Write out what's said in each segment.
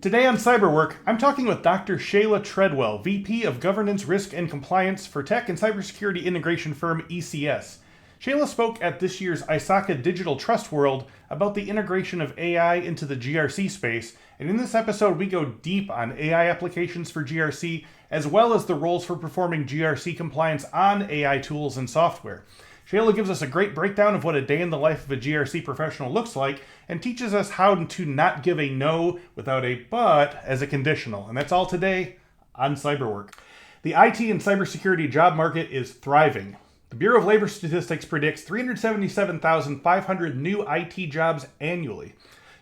Today on CyberWork, I'm talking with Dr. Shayla Treadwell, VP of Governance, Risk, and Compliance for tech and cybersecurity integration firm ECS. Shayla spoke at this year's ISACA Digital Trust World about the integration of AI into the GRC space, and in this episode we go deep on AI applications for GRC, as well as the roles for performing GRC compliance on AI tools and software. Shayla gives us a great breakdown of what a day in the life of a GRC professional looks like and teaches us how to not give a no without a but as a conditional. And that's all today on CyberWork. The IT and cybersecurity job market is thriving. The Bureau of Labor Statistics predicts 377,500 new IT jobs annually.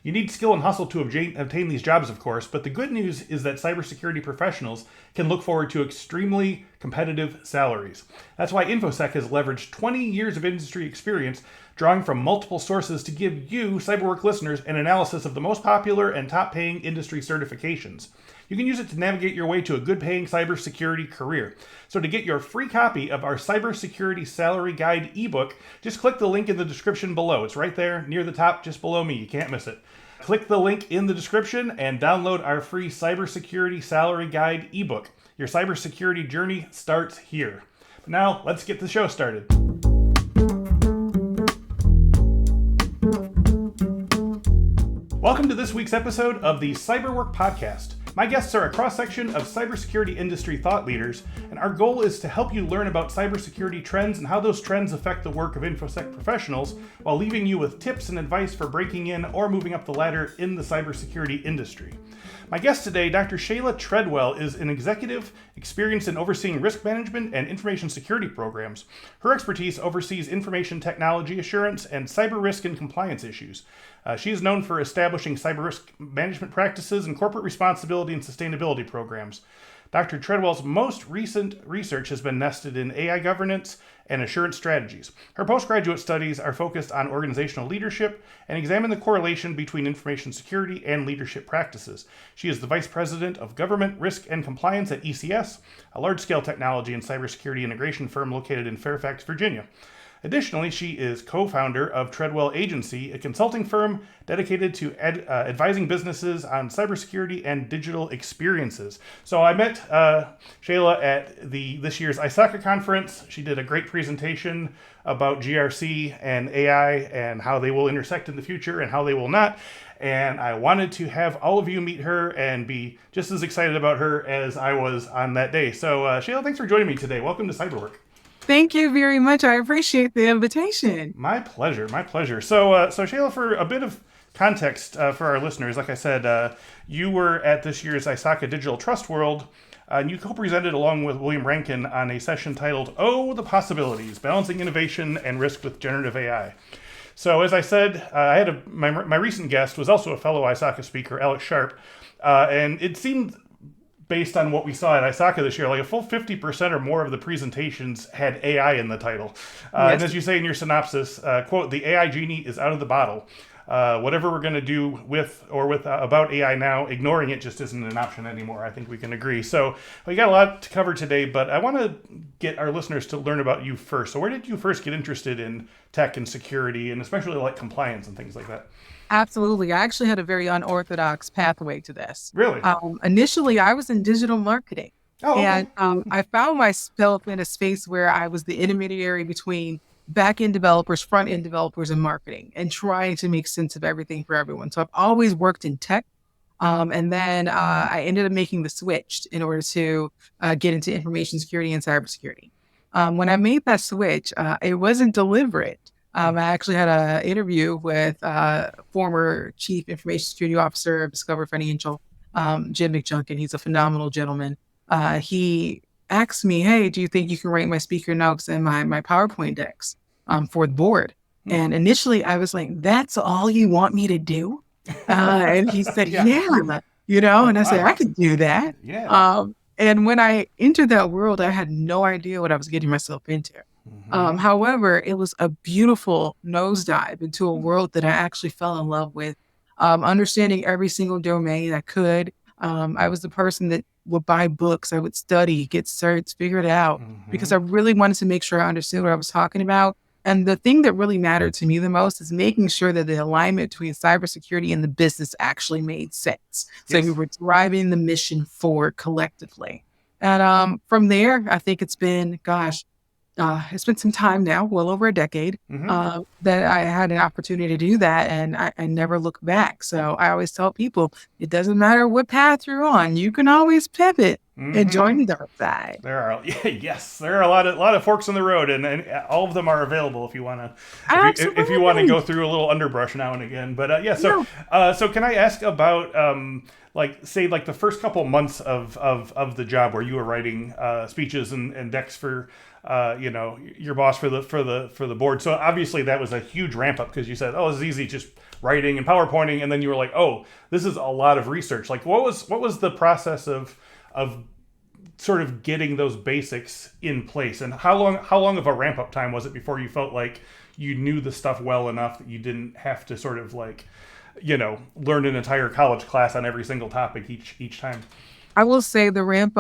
You need skill and hustle to obtain these jobs, of course, but the good news is that cybersecurity professionals can look forward to extremely competitive salaries. That's why Infosec has leveraged 20 years of industry experience, drawing from multiple sources to give you, CyberWork listeners, an analysis of the most popular and top-paying industry certifications. You can use it to navigate your way to a good-paying cybersecurity career. So to get your free copy of our Cybersecurity Salary Guide ebook, just click the link in the description below. It's right there near the top, just below me. You can't miss it. Click the link in the description and download our free Cybersecurity Salary Guide ebook. Your cybersecurity journey starts here. But now, let's get the show started. Welcome to this week's episode of the CyberWork podcast. My guests are a cross-section of cybersecurity industry thought leaders, and our goal is to help you learn about cybersecurity trends and how those trends affect the work of Infosec professionals, while leaving you with tips and advice for breaking in or moving up the ladder in the cybersecurity industry. My guest today, Dr. Shayla Treadwell, is an executive experienced in overseeing risk management and information security programs. Her expertise oversees information technology assurance and cyber risk and compliance issues. She is known for establishing cyber risk management practices and corporate responsibility and sustainability programs. Dr. Treadwell's most recent research has been nested in AI governance and assurance strategies. Her postgraduate studies are focused on organizational leadership and examine the correlation between information security and leadership practices. She is the Vice President of Government, Risk, and Compliance at ECS, a large-scale technology and cybersecurity integration firm located in Fairfax, Virginia. Additionally, she is co-founder of Treadwell Agency, a consulting firm dedicated to advising businesses on cybersecurity and digital experiences. So I met Shayla at this year's ISACA conference. She did a great presentation about GRC and AI and how they will intersect in the future and how they will not. And I wanted to have all of you meet her and be just as excited about her as I was on that day. So Shayla, thanks for joining me today. Welcome to CyberWork. Thank you very much. I appreciate the invitation. My pleasure. So Shayla, for a bit of context for our listeners, like I said, you were at this year's ISACA Digital Trust World, and you co-presented along with William Rankin on a session titled, "Oh, the Possibilities, Balancing Innovation and Risk with Generative AI." So as I said, my recent guest was also a fellow ISACA speaker, Alex Sharp, and it seemed, based on what we saw at ISACA this year, like a full 50% or more of the presentations had AI in the title. Yes. And as you say in your synopsis, quote, "The AI genie is out of the bottle. Whatever we're going to do with about AI now, ignoring it just isn't an option anymore." I think we can agree. So we got a lot to cover today, but I want to get our listeners to learn about you first. So where did you first get interested in tech and security, and especially like compliance and things like that? Absolutely. I actually had a very unorthodox pathway to this. Really? Initially, I was in digital marketing. Oh, okay. And I found myself in a space where I was the intermediary between back-end developers, front-end developers, and marketing, and trying to make sense of everything for everyone. So I've always worked in tech. And then I ended up making the switch in order to get into information security and cybersecurity. When I made that switch, it wasn't deliberate. I actually had an interview with former Chief Information Security Officer of Discover Financial, Jim McJunkin. He's a phenomenal gentleman. He asked me, "Hey, do you think you can write my speaker notes and my PowerPoint decks for the board?" And initially I was like, "That's all you want me to do?" And he said, yeah. And I said, "I could do that." Yeah. And when I entered that world, I had no idea what I was getting myself into. However, it was a beautiful nosedive into a world that I actually fell in love with, understanding every single domain I could. I was the person that would buy books. I would study, get certs, figure it out, because I really wanted to make sure I understood what I was talking about And the thing that really mattered to me the most is making sure that the alignment between cybersecurity and the business actually made sense. So we Yes. were driving the mission forward collectively. And from there, I think it's been some time now, well over a decade, Hmm. that I had an opportunity to do that, and I never look back. So I always tell people, it doesn't matter what path you're on, you can always pivot and join Hmm. the dark side. There are yes, there are a lot of forks in the road, and all of them are available if you want to if you want to Absolutely. go through a little underbrush now and again. But yeah, No, so can I ask about like say like the first couple months of the job where you were writing speeches and decks for your boss for the board. So obviously that was a huge ramp up because you said, oh, this is easy, just writing and PowerPointing, and then you were like, oh, this is a lot of research. Like what was the process of sort of getting those basics in place, and how long of a ramp up time was it before you felt like you knew the stuff well enough that you didn't have to sort of like learn an entire college class on every single topic each time? I will say the ramp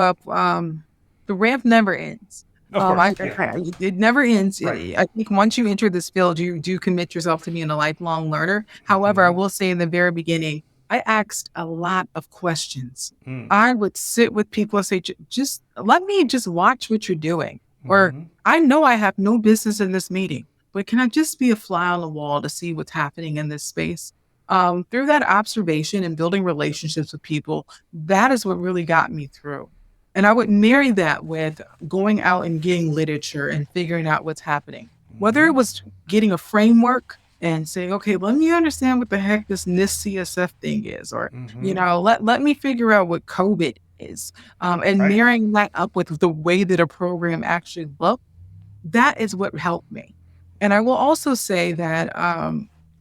never ends. Of course, yeah, It never ends. right. I think once you enter this field, you do commit yourself to being a lifelong learner. However, I Mm-hmm. will say in the very beginning, I asked a lot of questions. Mm-hmm. I would sit with people and say, just let me just watch what you're doing. Or Mm-hmm. I know I have no business in this meeting, but can I just be a fly on the wall to see what's happening in this space? Through that observation and building relationships with people, that is what really got me through. And I would marry that with going out and getting literature and figuring out what's happening. Whether Mm-hmm. it was getting a framework and saying, okay, let me understand what the heck this NIST CSF thing is, or, Mm-hmm. let me figure out what COVID is. And Right. marrying that up with the way that a program actually looks, that is what helped me. And I will also say that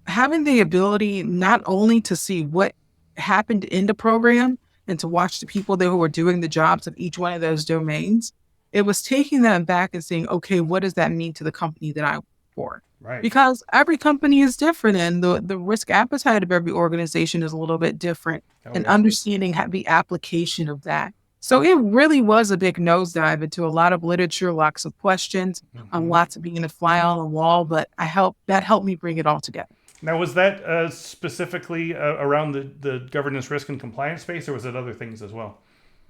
having the ability not only to see what happened in the program and to watch the people that who were doing the jobs of each one of those domains, it was taking them back and saying, okay, what does that mean to the company that I work for? Right. Because every company is different and the risk appetite of every organization is a little bit different, Oh and yeah. understanding the application of that. So it really was a big nosedive into a lot of literature, lots of questions, Mm-hmm. lots of being a fly on the wall, but that helped me bring it all together. Now, was that specifically around the governance, risk, and compliance space, or was it other things as well?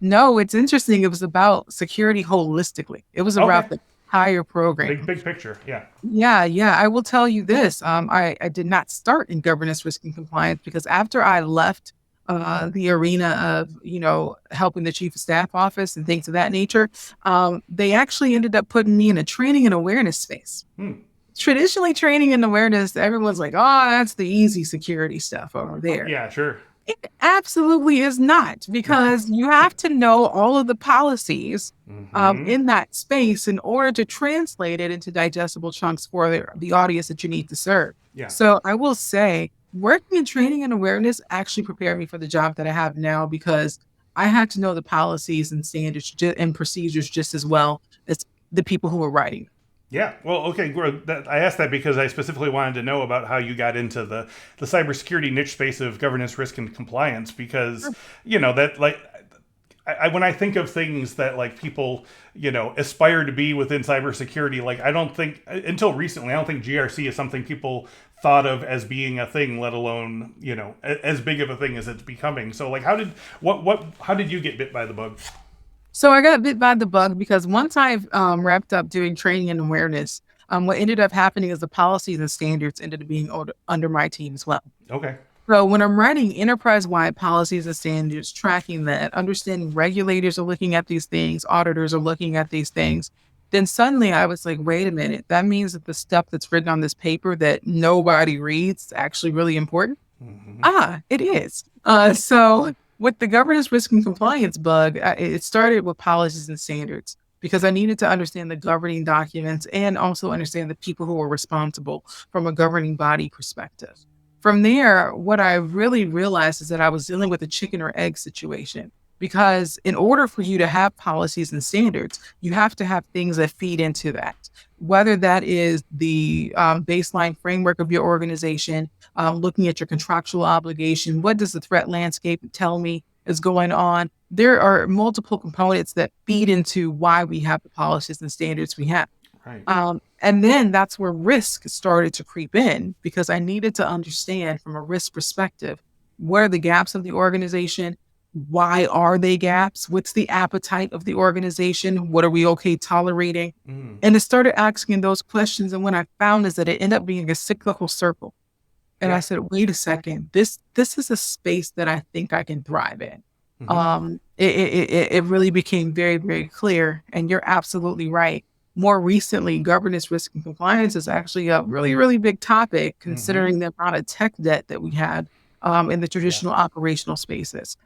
No, it's interesting. It was about security holistically. It was Okay. about the entire Big program. big picture. Yeah. Yeah, yeah. I will tell you this. I did not start in governance, risk, and compliance because after I left the arena of, helping the chief of staff office and things of that nature, they actually ended up putting me in a training and awareness space. Hmm. Traditionally, training and awareness, everyone's like, oh, that's the easy security stuff over there. Yeah. Sure. It absolutely is not, because you have to know all of the policies Mm-hmm. in that space in order to translate it into digestible chunks for the audience that you need to serve. Yeah. So I will say, working in training and awareness actually prepared me for the job that I have now, because I had to know the policies and standards and procedures just as well as the people who were writing. Yeah. Well, okay. I asked that because I specifically wanted to know about how you got into the cybersecurity niche space of governance, risk, and compliance, because that like when I think of things that like people aspire to be within cybersecurity, like I don't think until recently, I don't think GRC is something people thought of as being a thing, let alone as big of a thing as it's becoming. So like, how did you get bit by the bug? So I got bit by the bug because once I've wrapped up doing training and awareness, what ended up happening is the policies and standards ended up being under my team as well. Okay. So when I'm writing enterprise-wide policies and standards, tracking that, understanding regulators are looking at these things, auditors are looking at these things, then suddenly I was like, wait a minute, that means that the stuff that's written on this paper that nobody reads is actually really important. Mm-hmm. Ah, it is. So with the governance, risk, and compliance bug, it started with policies and standards because I needed to understand the governing documents and also understand the people who are responsible from a governing body perspective. From there, what I really realized is that I was dealing with a chicken or egg situation, because in order for you to have policies and standards, you have to have things that feed into that, whether that is the baseline framework of your organization, looking at your contractual obligation. What does the threat landscape tell me is going on? There are multiple components that feed into why we have the policies and standards we have. Right. And then that's where risk started to creep in, because I needed to understand from a risk perspective, what are the gaps of the organization? Why are they gaps? What's the appetite of the organization? What are we okay tolerating? Mm. And I started asking those questions. And what I found is that it ended up being a cyclical circle. And I Yeah. said, wait a second, this is a space that I think I can thrive in. Mm-hmm. It really became very, very clear. And you're absolutely right. More recently, governance, risk, and compliance is actually a really, really big topic, considering the amount of tech debt that we had in the traditional operational spaces.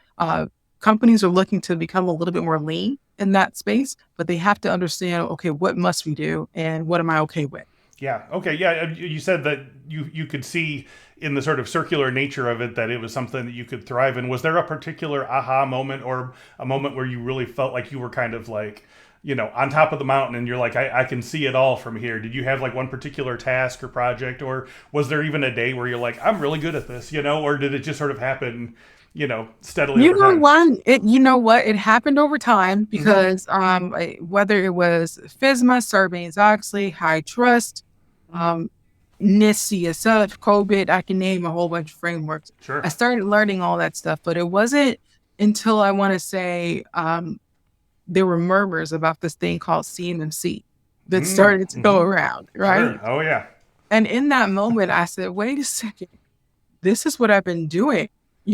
Companies are looking to become a little bit more lean in that space, but they have to understand, okay, what must we do and what am I okay with? Yeah. Okay. Yeah. You said that you could see in the sort of circular nature of it that it was something that you could thrive in. Was there a particular aha moment or a moment where you really felt like you were kind of like, on top of the mountain and you're like, I can see it all from here? Did you have like one particular task or project, or was there even a day where you're like, I'm really good at this, or did it just sort of happen, steadily over time? You know what? It happened over time because whether it was FISMA, Sarbanes-Oxley, High Trust, NIST, CSF, COVID, I can name a whole bunch of frameworks. Sure. I started learning all that stuff, but it wasn't until I want to say there were murmurs about this thing called CMMC that started to go around, right? Sure. Oh yeah. And in that moment, I said, wait a second, this is what I've been doing,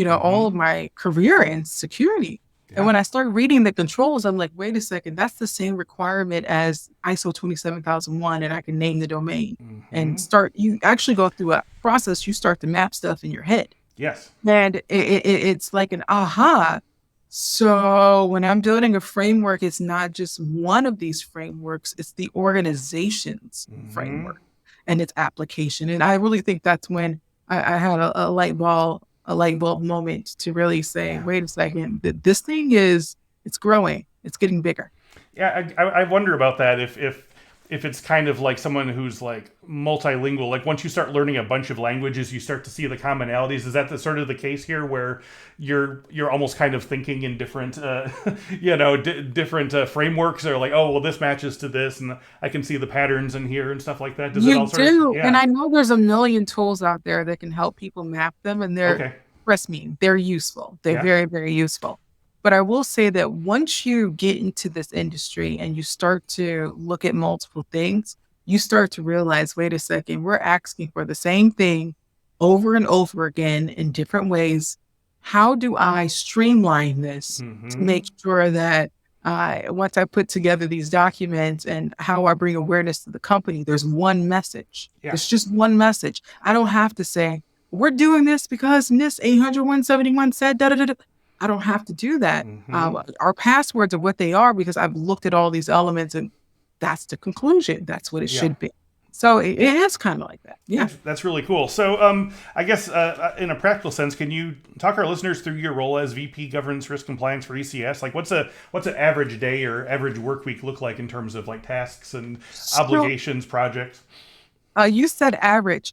all of my career in security. Yeah. And when I started reading the controls, I'm like, wait a second, that's the same requirement as ISO 27001, and I can name the domain and you actually go through a process, you start to map stuff in your head. Yes. And it's like an aha. So when I'm building a framework, it's not just one of these frameworks, it's the organization's framework and its application. And I really think that's when I had a light bulb moment to really say, wait a second, this thing it's growing, it's getting bigger. Yeah, I wonder about that. If it's kind of like someone who's like multilingual, like once you start learning a bunch of languages, you start to see the commonalities. Is that the sort of the case here, where you're almost kind of thinking in different, different frameworks, or like, oh, well, this matches to this, and I can see the patterns in here and stuff like that. Does it all sort do, of, yeah. and I know there's a million tools out there that can help people map them, and Okay. trust me, they're useful. They're very, very useful. But I will say that once you get into this industry and you start to look at multiple things, you start to realize, wait a second, we're asking for the same thing over and over again in different ways. How do I streamline this to make sure that once I put together these documents and how I bring awareness to the company, there's one message. Yeah. There's just one message. I don't have to say, we're doing this because NIST 800-171 said da-da-da-da. I don't have to do that. Our passwords are what they are because I've looked at all these elements and that's the conclusion. That's what it should be. So it is kind of like that. Yeah. That's really cool. So I guess in a practical sense, can you talk our listeners through your role as VP Governance Risk Compliance for ECS? Like what's an average day or average work week look like in terms of like tasks and obligations, projects? You said average.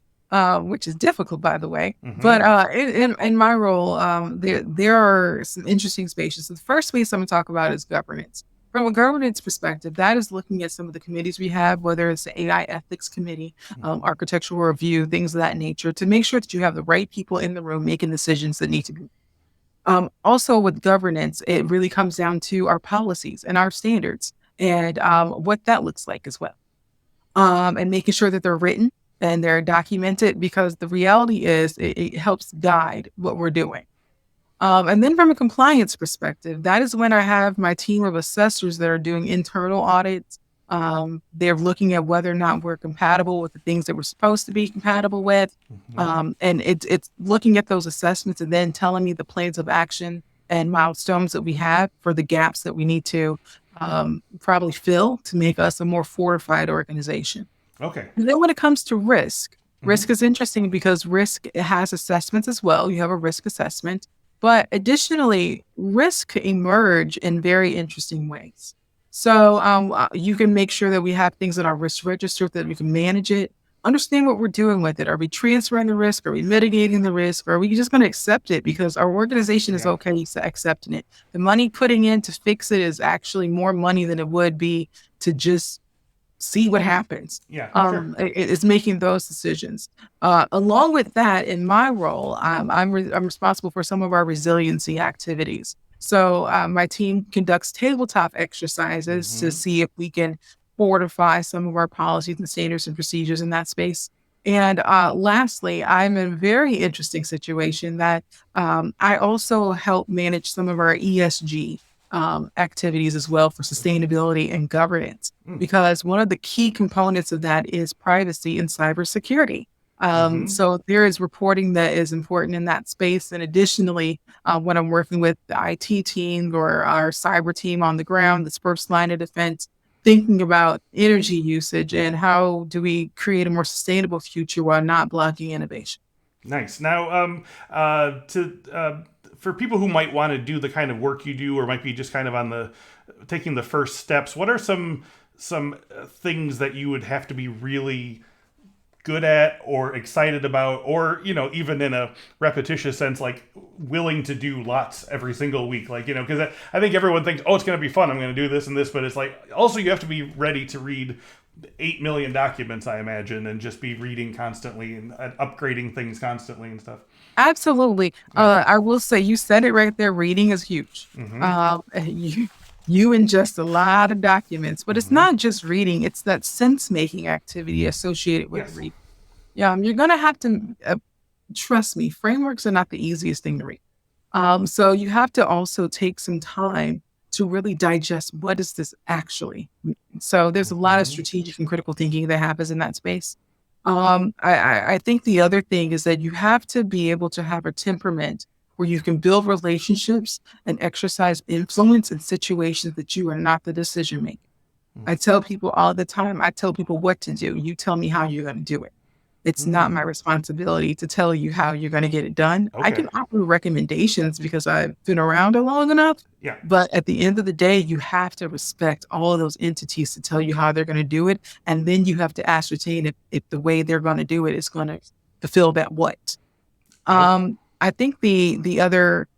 Which is difficult, by the way. But in my role, there are some interesting spaces. So the first space I'm going to talk about is governance. From a governance perspective, that is looking at some of the committees we have, whether it's the AI ethics committee, architectural review, things of that nature, to make sure that you have the right people in the room making decisions that need to be. Also with governance, it really comes down to our policies and our standards and what that looks like as well. And making sure that they're written and they're documented, because the reality is it helps guide what we're doing. And then from a compliance perspective, that is when I have my team of assessors that are doing internal audits. They're looking at whether or not we're compatible with the things that we're supposed to be compatible with. And it's looking at those assessments and then telling me the plans of action and milestones that we have for the gaps that we need to probably fill to make us a more fortified organization. Okay. And then when it comes to risk is interesting because risk has assessments as well. You have a risk assessment, but additionally, risk emerge in very interesting ways. So you can make sure that we have things in our risk register that we can manage it, understand what we're doing with it. Are we transferring the risk? Are we mitigating the risk? Or are we just going to accept it because our organization is okay to accepting it? The money putting in to fix it is actually more money than it would be to just see what happens. Yeah, sure. It's making those decisions. Along with that, in my role, I'm responsible for some of our resiliency activities. So my team conducts tabletop exercises to Mm-hmm. see if we can fortify some of our policies and standards and procedures in that space. And lastly, I'm in a very interesting situation that I also help manage some of our ESG activities as well for sustainability and governance, because one of the key components of that is privacy and cybersecurity. Mm-hmm. So there is reporting that is important in that space. And additionally, when I'm working with the IT team or our cyber team on the ground, this first line of defense, thinking about energy usage and how do we create a more sustainable future while not blocking innovation. Nice. Now, to for people who might want to do the kind of work you do, or might be just kind of on the taking the first steps, what are some things that you would have to be really good at or excited about, or even in a repetitious sense, like willing to do lots every single week, like because I think everyone thinks, oh, it's going to be fun, I'm going to do this and this, but it's like also you have to be ready to read 8 million documents, I imagine, and just be reading constantly and upgrading things constantly and stuff. Absolutely. Yeah. I will say you said it right there. Reading is huge. Mm-hmm. You ingest a lot of documents, but it's Mm-hmm. not just reading. It's that sense making activity associated with Yes. reading. Yeah, you're going to have to trust me. Frameworks are not the easiest thing to read. So you have to also take some time to really digest what does this actually mean. So there's a lot of Mm-hmm. strategic and critical thinking that happens in that space. I think the other thing is that you have to be able to have a temperament where you can build relationships and exercise influence in situations that you are not the decision maker. I tell people all the time, I tell people what to do. You tell me how you're going to do it. It's not Mm-hmm. my responsibility to tell you how you're going to get it done. I Okay. can offer recommendations because I've been around it long enough. Yeah. But at the end of the day, you have to respect all of those entities to tell you how they're going to do it. And then you have to ascertain if the way they're going to do it is going to fulfill that what. Okay. I think the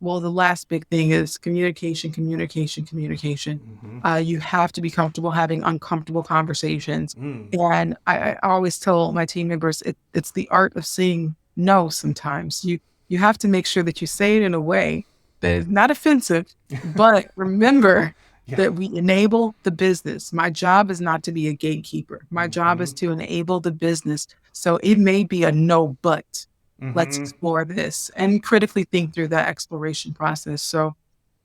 last big thing is communication, communication, communication. Mm-hmm. You have to be comfortable having uncomfortable conversations. Mm. And I always tell my team members, it's the art of saying no sometimes. You have to make sure that you say it in a way that is not offensive, but remember Yeah. that we enable the business. My job is not to be a gatekeeper. My job Mm-hmm. is to enable the business. So it may be a no, but let's Mm-hmm. explore this and critically think through that exploration process. So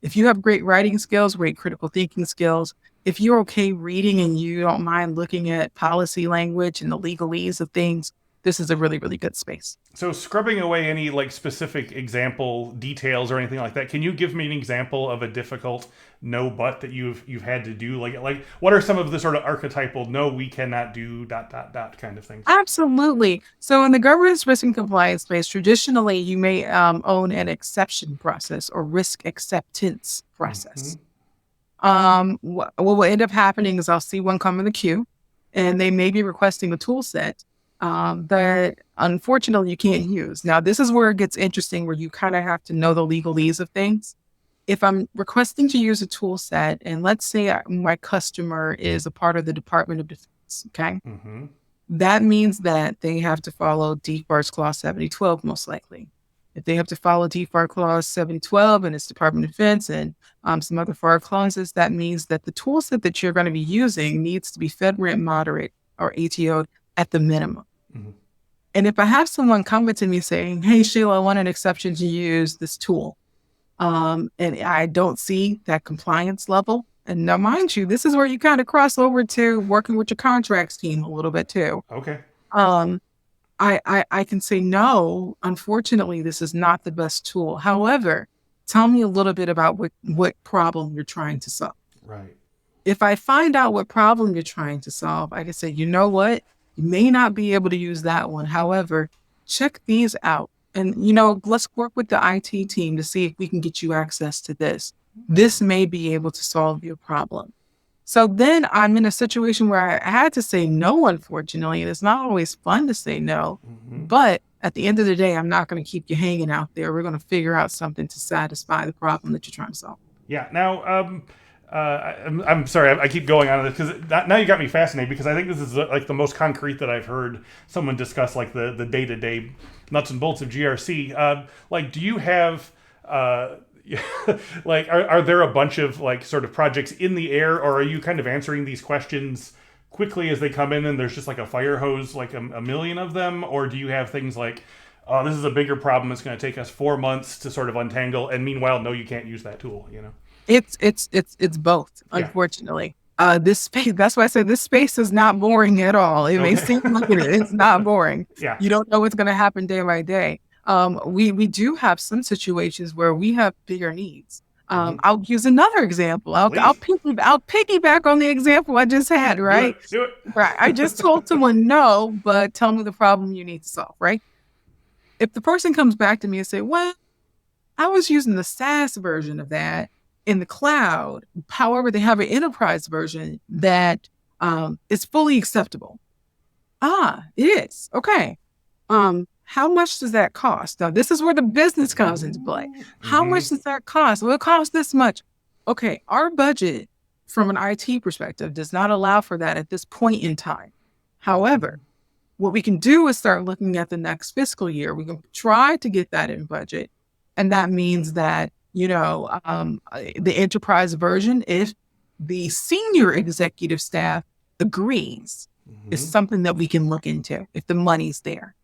if you have great writing skills, great critical thinking skills, if you're okay reading and you don't mind looking at policy language and the legalese of things, this is a really, really good space. So scrubbing away any like specific example details or anything like that, can you give me an example of a difficult no but that you've had to do? Like what are some of the sort of archetypal no we cannot do dot dot dot kind of things? Absolutely. So in the governance risk and compliance space, traditionally you may own an exception process or risk acceptance Mm-hmm. process. What will end up happening is I'll see one come in the queue and they may be requesting a tool set that unfortunately you can't use. Now, this is where it gets interesting, where you kind of have to know the legalese of things. If I'm requesting to use a tool set, and let's say my customer is a part of the Department of Defense, okay? Mm-hmm. That means that they have to follow DFARS Clause 7012, most likely. If they have to follow DFAR Clause 7012 and it's Department of Defense and some other FAR clauses, that means that the tool set that you're going to be using needs to be FedRAMP moderate or ATO'd at the minimum. Mm-hmm. And if I have someone coming to me saying, hey, Shayla, I want an exception to use this tool, and I don't see that compliance level, and now, mind you, this is where you kind of cross over to working with your contracts team a little bit too. Okay. Um, I can say, no, unfortunately, this is not the best tool. However, tell me a little bit about what problem you're trying to solve. Right. If I find out what problem you're trying to solve, I can say, you know what? You may not be able to use that one. However, check these out. And, let's work with the IT team to see if we can get you access to this. This may be able to solve your problem. So then I'm in a situation where I had to say no, unfortunately. And it's not always fun to say no. Mm-hmm. But at the end of the day, I'm not going to keep you hanging out there. We're going to figure out something to satisfy the problem that you're trying to solve. Yeah. Now, I'm sorry, I keep going on this because now you got me fascinated, because I think this is like the most concrete that I've heard someone discuss, like the day-to-day nuts and bolts of GRC. Like, do you have like, are there a bunch of like sort of projects in the air, or are you kind of answering these questions quickly as they come in and there's just like a fire hose, like a million of them? Or do you have things like, oh, this is a bigger problem, it's going to take us 4 months to sort of untangle, and meanwhile, no, you can't use that tool, you know? It's both, unfortunately. This space, that's why I said this space is not boring at all. It may seem like it is. It's not boring. Yeah. You don't know what's going to happen day by day. We do have some situations where we have bigger needs. I'll use another example. I'll piggyback on the example I just had, right? Do it. Right. I just told someone no, but tell me the problem you need to solve, right? If the person comes back to me and say, well, I was using the SaaS version of that in the cloud. However, they have an enterprise version that is fully acceptable. It is. Okay. How much does that cost? Now, this is where the business comes into play. How much does that cost? Well, it costs this much. Okay. Our budget from an IT perspective does not allow for that at this point in time. However, what we can do is start looking at the next fiscal year. We can try to get that in budget. And that means that, the enterprise version, if the senior executive staff agrees, is something that we can look into if the money's there.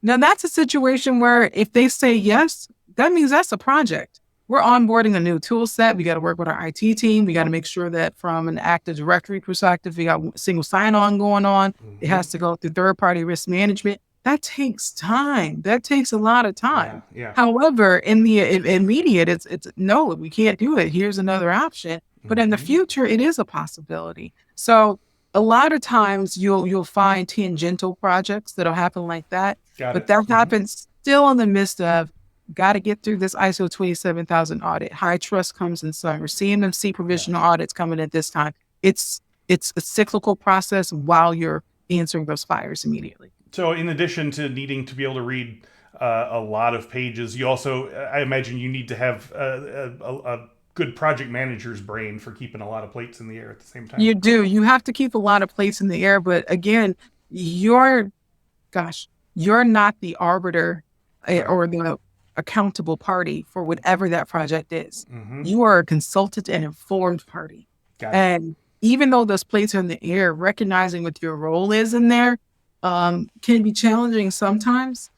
Now, that's a situation where if they say yes, that means that's a project. We're onboarding a new tool set. We got to work with our IT team. We got to make sure that from an Active Directory perspective, we got single sign-on going on. It has to go through third-party risk management. That takes time. That takes a lot of time. Yeah. However, in the immediate, it's no, we can't do it. Here's another option. But in the future, it is a possibility. So a lot of times you'll find tangential projects that'll happen like that. But that happens still in the midst of got to get through this ISO 27000 audit. High trust comes in summer. CMMC provisional audits coming at this time. It's a cyclical process while you're answering those fires immediately. So in addition to needing to be able to read a lot of pages, you also, I imagine you need to have a good project manager's brain for keeping a lot of plates in the air at the same time. You do. You have to keep a lot of plates in the air. But again, you're not the arbiter or the accountable party for whatever that project is. You are a consultant and informed party. And even though those plates are in the air, recognizing what your role is in there can be challenging sometimes,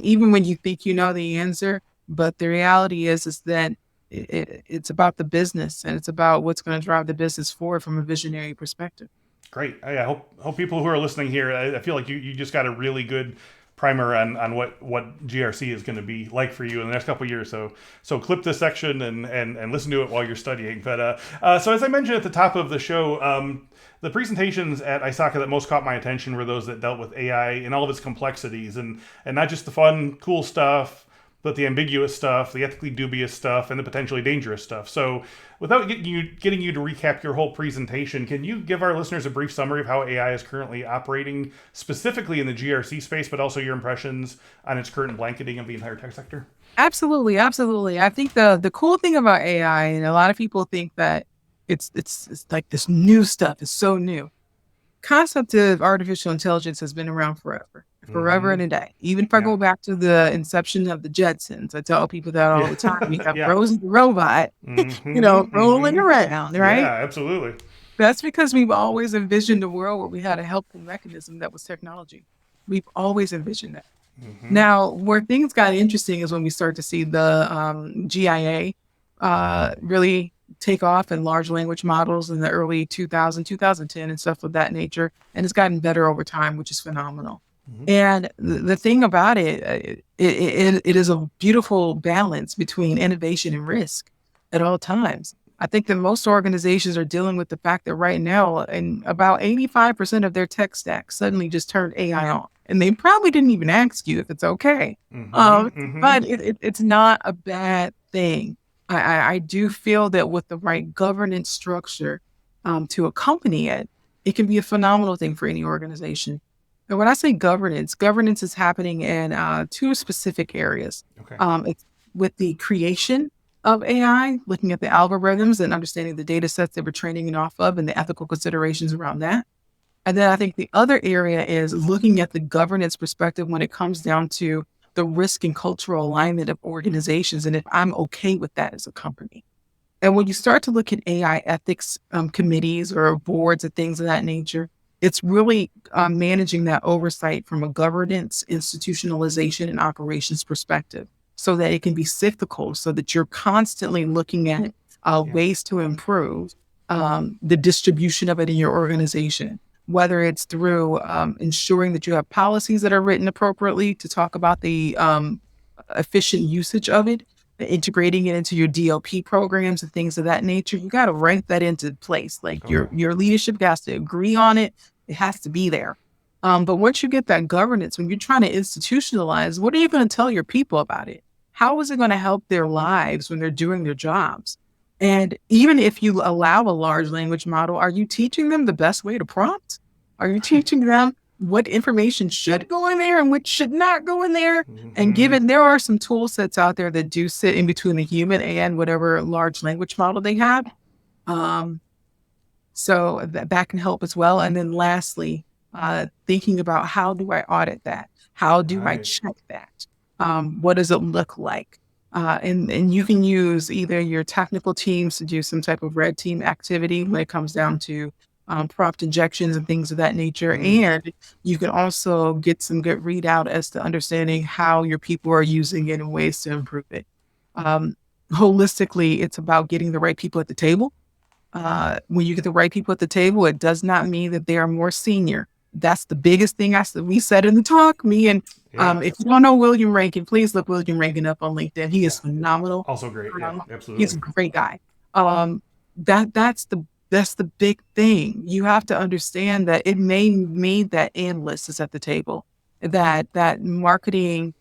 even when you think you know the answer. But the reality is that it's about the business, and it's about what's going to drive the business forward from a visionary perspective. Great. I hope people who are listening here, I feel like you just got a really good primer on what GRC is going to be like for you in the next couple of years. So clip this section and listen to it while you're studying. But so as I mentioned at the top of the show, the presentations at ISACA that most caught my attention were those that dealt with AI and all of its complexities, and not just the fun, cool stuff, but the ambiguous stuff, the ethically dubious stuff, and the potentially dangerous stuff. So without getting you to recap your whole presentation, can you give our listeners a brief summary of how AI is currently operating, specifically in the GRC space, but also your impressions on its current blanketing of the entire tech sector? Absolutely. I think the cool thing about AI, and a lot of people think that it's like this new stuff. It's so new. Concept of artificial intelligence has been around forever and a day. Even if I go back to the inception of the Jetsons, I tell people that all the time. You have Rosie the robot, rolling around, right? Yeah, absolutely. That's because we've always envisioned a world where we had a helpful mechanism that was technology. We've always envisioned that. Now, where things got interesting is when we start to see the GIA really take off in large language models in the early 2010 and stuff of that nature. And it's gotten better over time, which is phenomenal. And the thing about it is a beautiful balance between innovation and risk at all times. I think that most organizations are dealing with the fact that right now, and about 85% of their tech stack suddenly just turned AI on. And they probably didn't even ask you if it's okay. But it's not a bad thing. I do feel that with the right governance structure to accompany it, it can be a phenomenal thing for any organization. And when I say governance is happening in two specific areas. It's with the creation of AI, looking at the algorithms and understanding the data sets they were training it off of and the ethical considerations around that. And then I think the other area is looking at the governance perspective when it comes down to the risk and cultural alignment of organizations and if I'm okay with that as a company. And when you start to look at AI ethics committees or boards and things of that nature, it's really managing that oversight from a governance, institutionalization, and operations perspective so that it can be cyclical, so that you're constantly looking at ways to improve the distribution of it in your organization, whether it's through ensuring that you have policies that are written appropriately to talk about the efficient usage of it, integrating it into your DLP programs and things of that nature. You got to write that into place. Like your leadership has to agree on it. It has to be there. But once you get that governance, when you're trying to institutionalize, what are you going to tell your people about it? How is it going to help their lives when they're doing their jobs? And even if you allow a large language model, are you teaching them the best way to prompt? Are you teaching them what information should go in there and what should not go in there? And given there are some tool sets out there that do sit in between the human and whatever large language model they have. So that can help as well. And then lastly, thinking about how do I audit that? How do I check that? What does it look like? And you can use either your technical teams to do some type of red team activity when it comes down to prompt injections and things of that nature. And you can also get some good readout as to understanding how your people are using it and ways to improve it. Holistically, it's about getting the right people at the table. When you get the right people at the table, it does not mean that they are more senior. That's the biggest thing we said in the talk. Me and if you don't know William Rankin, please look William Rankin up on LinkedIn. He is phenomenal. Also great. Yeah, absolutely. He's a great guy. That's the big thing. You have to understand that it may mean that analyst is at the table, that marketing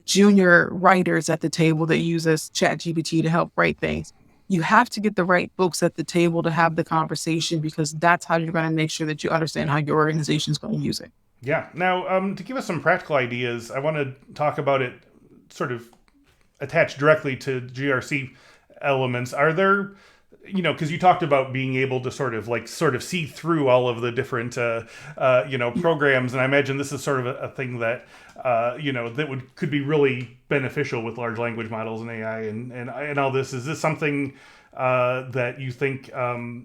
junior writers at the table that uses ChatGPT to help write things. You have to get the right folks at the table to have the conversation because that's how you're going to make sure that you understand how your organization is going to use it. Yeah. Now, to give us some practical ideas, I want to talk about it sort of attached directly to GRC elements. Are there, because you talked about being able to sort of see through all of the different, programs. And I imagine this is sort of a thing that, that could be really beneficial with large language models and AI and all this. Is this something that you think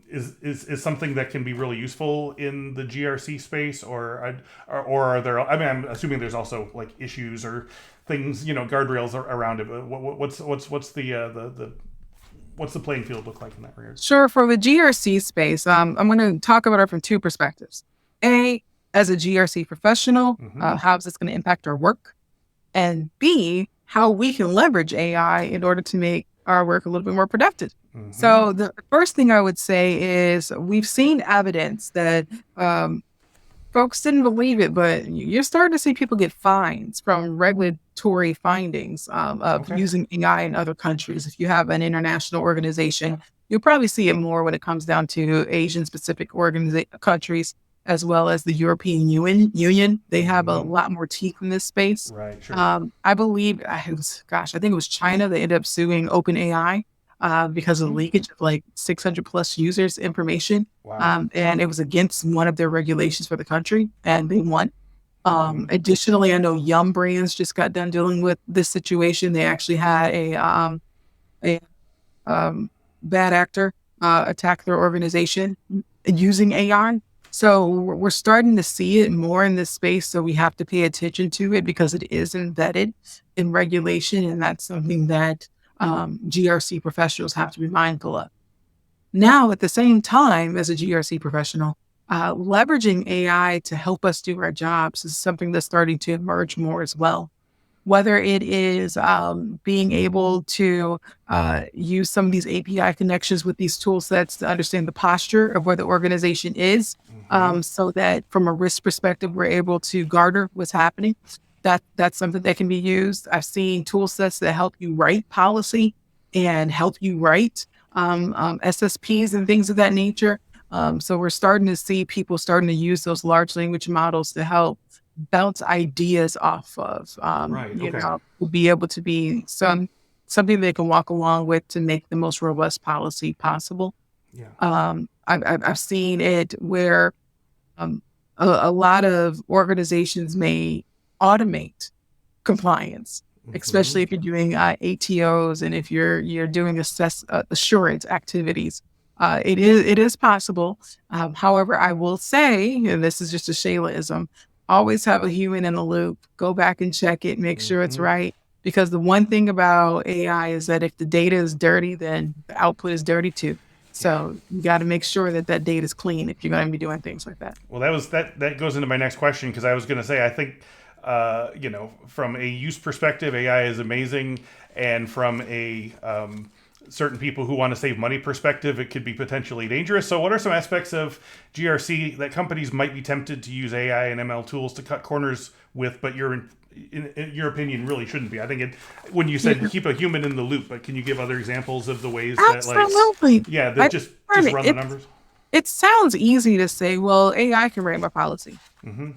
is something that can be really useful in the GRC space, or are there? I mean, I'm assuming there's also like issues or things, guardrails around it. But what's the playing field look like in that regard? Sure. For the GRC space, I'm going to talk about it from two perspectives. A, as a GRC professional, how is this going to impact our work? And B, how we can leverage AI in order to make our work a little bit more productive. So the first thing I would say is we've seen evidence that folks didn't believe it, but you're starting to see people get fines from regulatory findings of using AI in other countries. If you have an international organization, you'll probably see it more when it comes down to Asian-specific countries, as well as the European Union. They have a lot more teeth in this space. Right, sure. I believe, I think it was China that ended up suing OpenAI because of the leakage of like 600 plus users' information. Wow. And it was against one of their regulations for the country, and they won. Additionally, I know Yum Brands just got done dealing with this situation. They actually had a bad actor attack their organization using AI. So we're starting to see it more in this space. So we have to pay attention to it because it is embedded in regulation. And that's something that GRC professionals have to be mindful of. Now, at the same time, as a GRC professional, leveraging AI to help us do our jobs is something that's starting to emerge more as well. Whether it is being able to use some of these API connections with these tool sets to understand the posture of where the organization is, so that from a risk perspective, we're able to garner what's happening. That's something that can be used. I've seen tool sets that help you write policy and help you write SSPs and things of that nature. So we're starting to see people starting to use those large language models to help bounce ideas off of, be able to be some something they can walk along with to make the most robust policy possible. Yeah. I've seen it where a lot of organizations may automate compliance, especially if you're doing ATOs and if you're doing assurance activities. It is possible. However, I will say, and this is just a Shaylaism, always have a human in the loop. Go back and check it, make sure it's right. Because the one thing about AI is that if the data is dirty, then the output is dirty too. So you got to make sure that that data is clean if you're going to be doing things like that. Well, that goes into my next question, because I was going to say, I think, from a use perspective, AI is amazing, and from a certain people who want to save money perspective, it could be potentially dangerous. So what are some aspects of GRC that companies might be tempted to use AI and ML tools to cut corners with, but in your opinion, really shouldn't be? I think when you said keep a human in the loop, but can you give other examples of the ways Absolutely. that just run the numbers? It sounds easy to say, well, AI can write my policy.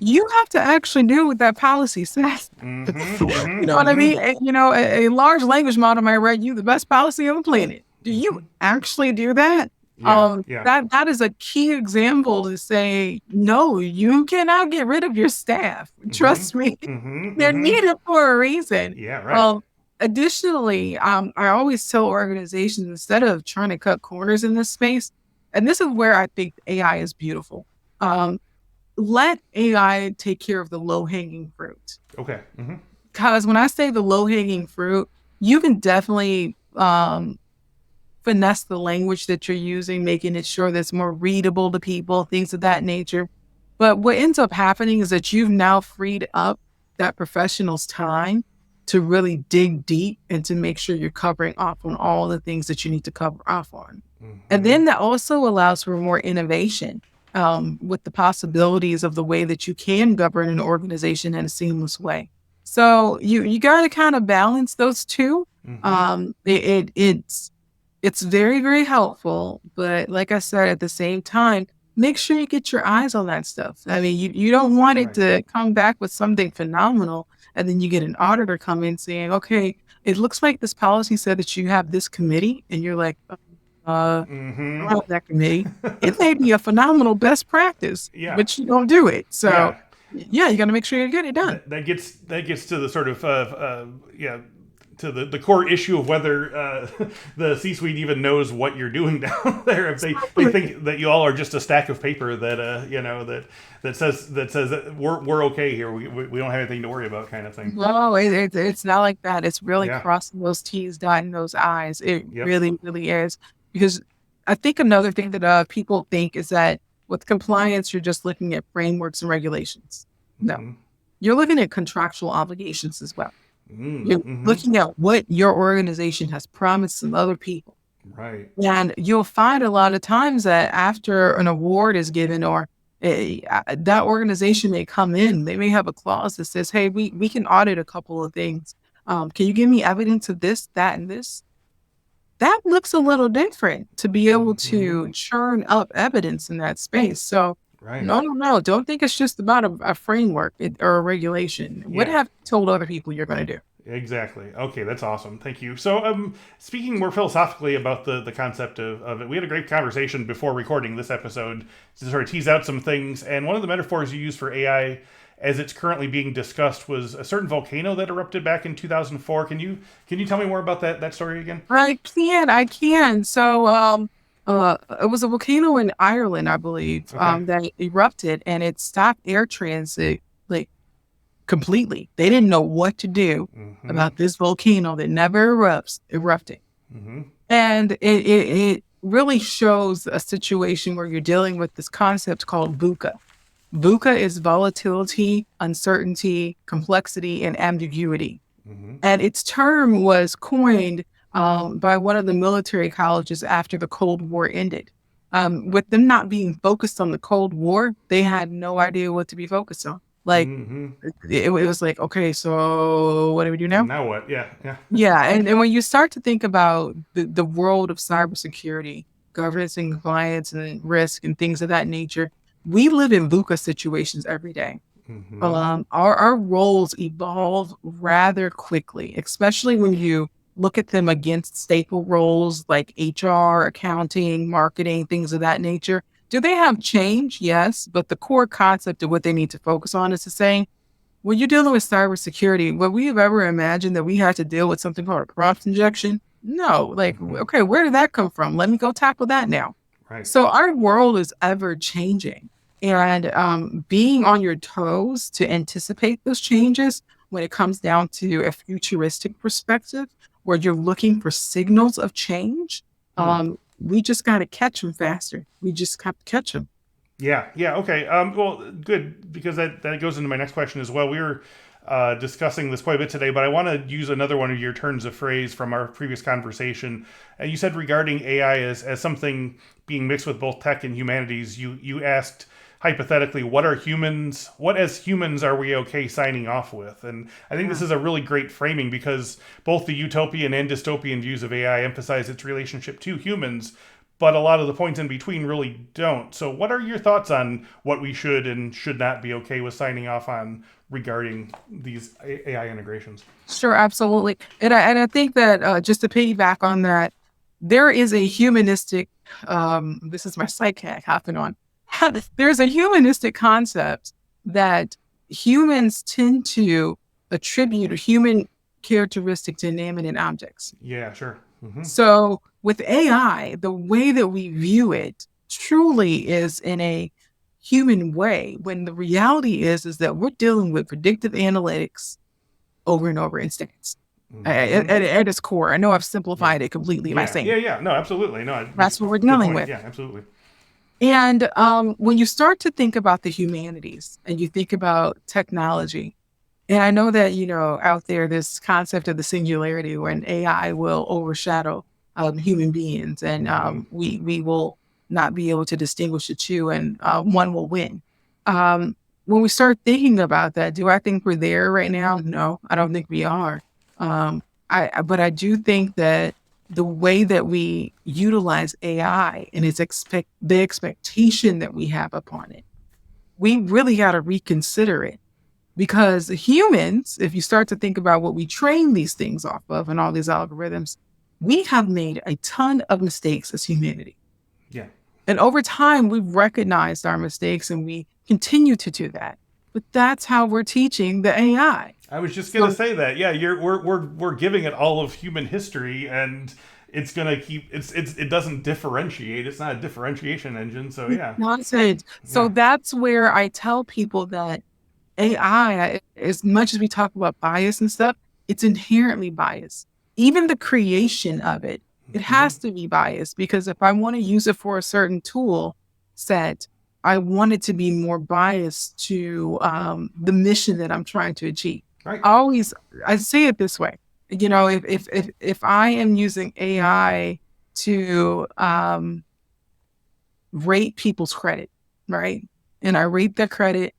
You have to actually do what that policy says. You know what I mean? A large language model might write you the best policy on the planet. Do you actually do that? That is a key example to say, no, you cannot get rid of your staff. Trust me. They're needed for a reason. Yeah, right. Additionally, I always tell organizations, instead of trying to cut corners in this space, and this is where I think AI is beautiful, let AI take care of the low-hanging fruit. Okay. Because when I say the low-hanging fruit, you can definitely finesse the language that you're using, making it sure that's more readable to people, things of that nature. But what ends up happening is that you've now freed up that professional's time to really dig deep and to make sure you're covering off on all the things that you need to cover off on. And then that also allows for more innovation with the possibilities of the way that you can govern an organization in a seamless way. So you got to kind of balance those two. It's very, very helpful. But like I said, at the same time, make sure you get your eyes on that stuff. I mean, you don't want it to come back with something phenomenal, and then you get an auditor come in saying, okay, it looks like this policy said that you have this committee, and you're like, I don't have that committee. It may be a phenomenal best practice, but you don't do it. So you got to make sure you get it done. That gets to the sort of to the core issue of whether the C-suite even knows what you're doing down there. If they think that you all are just a stack of paper that that says that we're okay here, we don't have anything to worry about, kind of thing. No, it's not like that. It's really crossing those T's, dotting those I's. It really, really is. Because I think another thing that people think is that with compliance, you're just looking at frameworks and regulations. No, you're looking at contractual obligations as well. You're looking at what your organization has promised some other people. Right. And you'll find a lot of times that after an award is given, or that organization may come in, they may have a clause that says, hey, we can audit a couple of things. Can you give me evidence of this, that, and this? That looks a little different to be able to churn up evidence in that space. So no, don't think it's just about a framework or a regulation. What have you told other people you're going to do? Exactly. Okay, that's awesome. Thank you. So speaking more philosophically about the concept of it, we had a great conversation before recording this episode to sort of tease out some things. And one of the metaphors you used for AI as it's currently being discussed was a certain volcano that erupted back in 2004. Can you tell me more about that story again? I can. So it was a volcano in Ireland, I believe, that erupted, and it stopped air transit completely. They didn't know what to do about this volcano that never erupting. And it really shows a situation where you're dealing with this concept called VUCA. VUCA is volatility, uncertainty, complexity, and ambiguity. And its term was coined by one of the military colleges after the Cold War ended. With them not being focused on the Cold War, they had no idea what to be focused on. It was like, okay, so what do we do now? Now what? Yeah. And when you start to think about the world of cybersecurity, governance and compliance and risk and things of that nature, we live in VUCA situations every day. Our roles evolve rather quickly, especially when you look at them against staple roles like HR, accounting, marketing, things of that nature. Do they have change? Yes. But the core concept of what they need to focus on is the same. When you're dealing with cybersecurity, would we have ever imagined that we had to deal with something called a prompt injection? No. Like, okay, where did that come from? Let me go tackle that now. Right. So our world is ever changing, and being on your toes to anticipate those changes when it comes down to a futuristic perspective where you're looking for signals of change, we just got to catch them faster. We just have to catch them. Yeah. Okay. Well, good, because that goes into my next question as well. We were discussing this quite a bit today, but I want to use another one of your turns of phrase from our previous conversation. And you said regarding AI as something being mixed with both tech and humanities, you asked hypothetically, what as humans are we okay signing off with? And I think this is a really great framing, because both the utopian and dystopian views of AI emphasize its relationship to humans, but a lot of the points in between really don't. So what are your thoughts on what we should and should not be okay with signing off on regarding these AI integrations? Sure, absolutely. And I think that just to piggyback on that, there is a humanistic, this is my psych hack hopping on. There's a humanistic concept that humans tend to attribute a human characteristic to inanimate objects. Yeah, sure. So with AI, the way that we view it truly is in a human way, when the reality is that we're dealing with predictive analytics over and over in stats. At its core. I know I've simplified it completely by saying. Yeah. No, absolutely. No, that's what we're dealing with. Yeah, absolutely. And when you start to think about the humanities and you think about technology, and I know that, out there, this concept of the singularity when AI will overshadow human beings, and we will not be able to distinguish the two, and one will win. When we start thinking about that, do I think we're there right now? No, I don't think we are. But I do think that the way that we utilize AI and the expectation that we have upon it, we really got to reconsider it. Because humans, if you start to think about what we train these things off of and all these algorithms, we have made a ton of mistakes as humanity. Yeah. And over time, we've recognized our mistakes and we continue to do that. But that's how we're teaching the AI. I was just going to say that. Yeah, we're giving it all of human history, and it's going to keep it doesn't differentiate. It's not a differentiation engine. So yeah. Nonsense. So that's where I tell people that AI, as much as we talk about bias and stuff, it's inherently biased. Even the creation of it, it has to be biased, because if I want to use it for a certain tool set, I want it to be more biased to the mission that I'm trying to achieve. Right. I say it this way. If I am using AI to rate people's credit, right? And I rate their credit,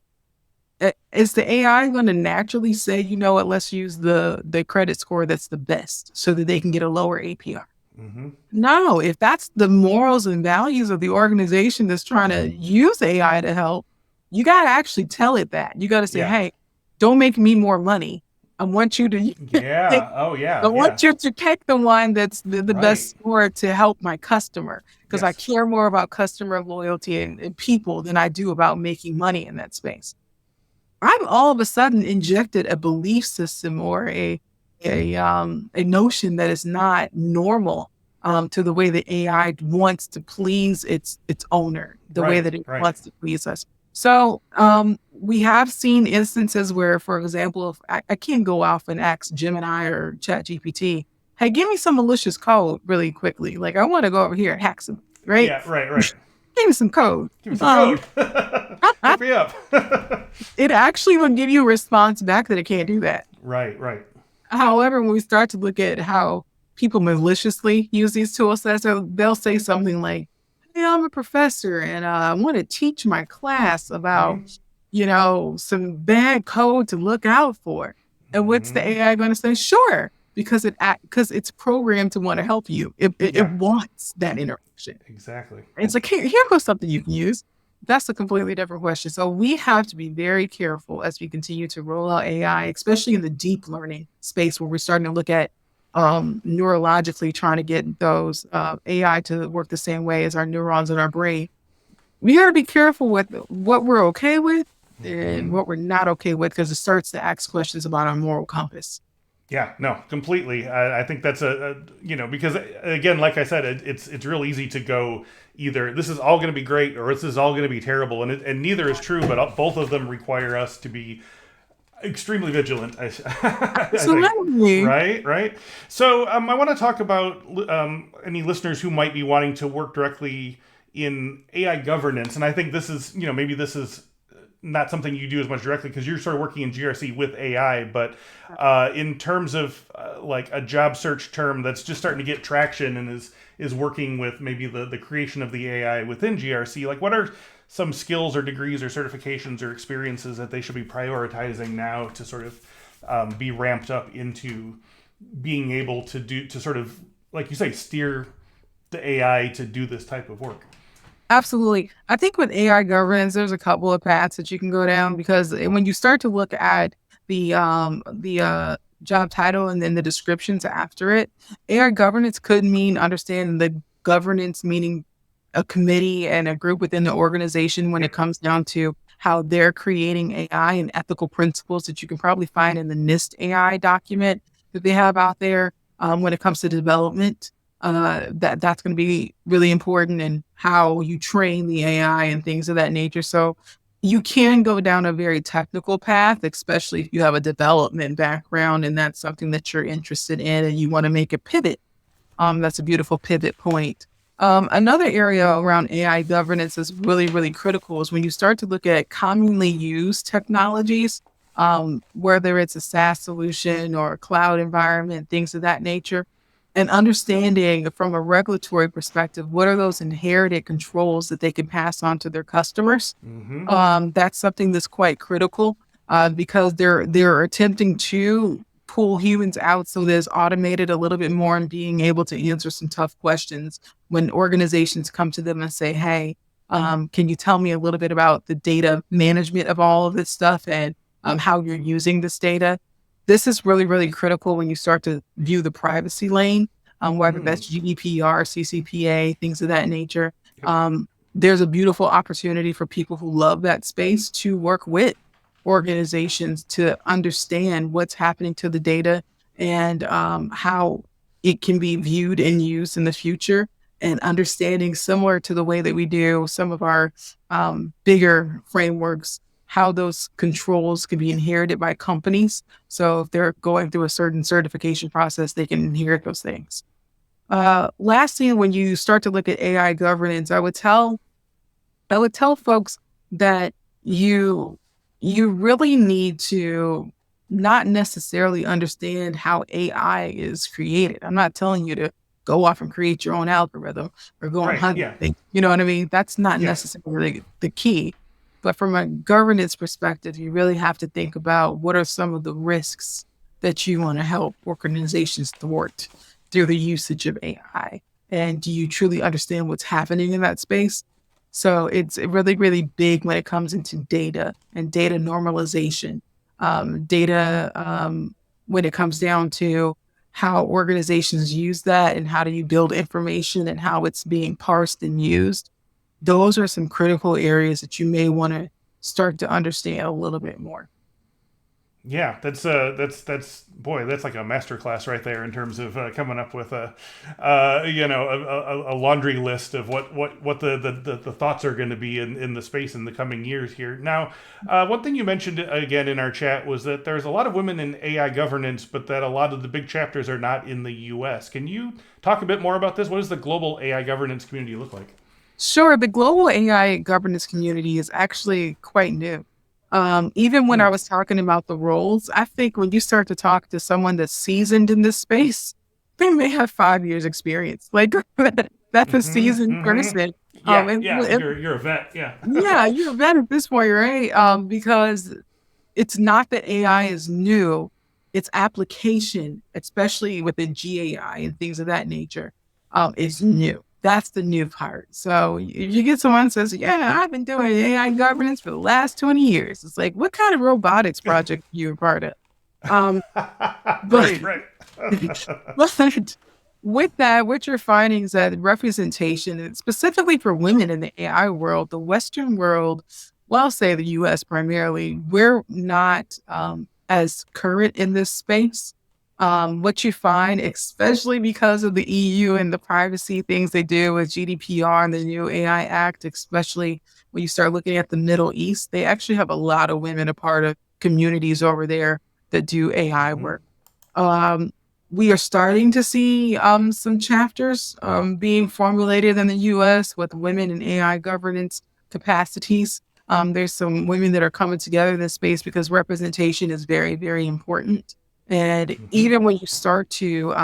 is the AI going to naturally say, you know what, let's use the credit score that's the best so that they can get a lower APR? No, if that's the morals and values of the organization that's trying to use AI to help, you got to actually tell it that. You got to say, hey, don't make me more money. I want you to I want you to pick the one that's the best score to help my customer, because I care more about customer loyalty and people than I do about making money in that space. I've all of a sudden injected a belief system or a notion that is not normal to the way that AI wants to please its owner, the way that it wants to please us. So we have seen instances where, for example, if I can't go off and ask Gemini or ChatGPT, hey, give me some malicious code really quickly. Like, I want to go over here and hack some, right? Yeah, right. Give me some code. Give me some code. Hook me up. It actually will give you a response back that it can't do that. Right. However, when we start to look at how people maliciously use these tool sets, they'll say something like, hey, I'm a professor and I want to teach my class about, some bad code to look out for. And what's the AI going to say? Sure, because it's programmed to want to help you. It wants that interaction. Exactly. And it's like, here goes something you can use. That's a completely different question. So we have to be very careful as we continue to roll out AI, especially in the deep learning space where we're starting to look at neurologically trying to get those AI to work the same way as our neurons in our brain. We got to be careful with what we're okay with and what we're not okay with, because it starts to ask questions about our moral compass. Yeah, no, completely. I think that's because again, like I said, it's real easy to go either this is all going to be great or this is all going to be terrible, and neither is true. But both of them require us to be extremely vigilant. I think. Absolutely. Right. So I want to talk about any listeners who might be wanting to work directly in AI governance, and I think this is maybe this is not something you do as much directly because you're sort of working in GRC with AI, but in terms of like a job search term that's just starting to get traction and is working with maybe the creation of the AI within GRC, like what are some skills or degrees or certifications or experiences that they should be prioritizing now to sort of be ramped up into being able to sort of, like you say, steer the AI to do this type of work? Absolutely. I think with AI governance, there's a couple of paths that you can go down, because when you start to look at the job title and then the descriptions after it, AI governance could mean understanding the governance, meaning a committee and a group within the organization when it comes down to how they're creating AI and ethical principles that you can probably find in the NIST AI document that they have out there when it comes to development. That's going to be really important, and how you train the AI and things of that nature. So you can go down a very technical path, especially if you have a development background and that's something that you're interested in and you want to make a pivot. That's a beautiful pivot point. Another area around AI governance is really, really critical is when you start to look at commonly used technologies, whether it's a SaaS solution or a cloud environment, things of that nature, and understanding from a regulatory perspective, what are those inherited controls that they can pass on to their customers? That's something that's quite critical because they're attempting to pull humans out so there's automated a little bit more and being able to answer some tough questions when organizations come to them and say, hey, can you tell me a little bit about the data management of all of this stuff and how you're using this data? This is really, really critical when you start to view the privacy lane, whether that's GDPR, CCPA, things of that nature. There's a beautiful opportunity for people who love that space to work with organizations to understand what's happening to the data and how it can be viewed and used in the future, and understanding, similar to the way that we do some of our bigger frameworks, how those controls can be inherited by companies. So if they're going through a certain certification process, they can inherit those things. Lastly, when you start to look at AI governance, I would tell folks that you really need to not necessarily understand how AI is created. I'm not telling you to go off and create your own algorithm or go and hunt things. You know what I mean? That's not necessarily the key. But from a governance perspective, you really have to think about what are some of the risks that you want to help organizations thwart through the usage of AI. And do you truly understand what's happening in that space? So it's really, really big when it comes into data and data normalization, when it comes down to how organizations use that and how do you build information and how it's being parsed and used. Those are some critical areas that you may want to start to understand a little bit more. Yeah, that's boy, that's like a masterclass right there in terms of coming up with a laundry list of what the thoughts are going to be in the space in the coming years here. Now, one thing you mentioned again in our chat was that there's a lot of women in AI governance, but that a lot of the big chapters are not in the U.S. Can you talk a bit more about this? What does the global AI governance community look like? Sure. The global AI governance community is actually quite new. Even when I was talking about the roles, I think when you start to talk to someone that's seasoned in this space, they may have 5 years experience. Like that's a seasoned person. You're a vet. Yeah. Yeah, you're a vet at this point, right? Because it's not that AI is new, its application, especially within GAI and things of that nature, is new. That's the new part. So if you get someone who says, yeah, I've been doing AI governance for the last 20 years. It's like, what kind of robotics project are you a part of? Right. But with that, what you're finding is that representation, and specifically for women in the AI world, the Western world, well, I'll say the US primarily, we're not as current in this space. What you find, especially because of the EU and the privacy things they do with GDPR and the new AI Act, especially when you start looking at the Middle East, they actually have a lot of women a part of communities over there that do AI Hmm. work. Um, we are starting to see some chapters being formulated in the US with women in AI governance capacities. There's some women that are coming together in this space because representation is very, very important. And Hmm. even when you start to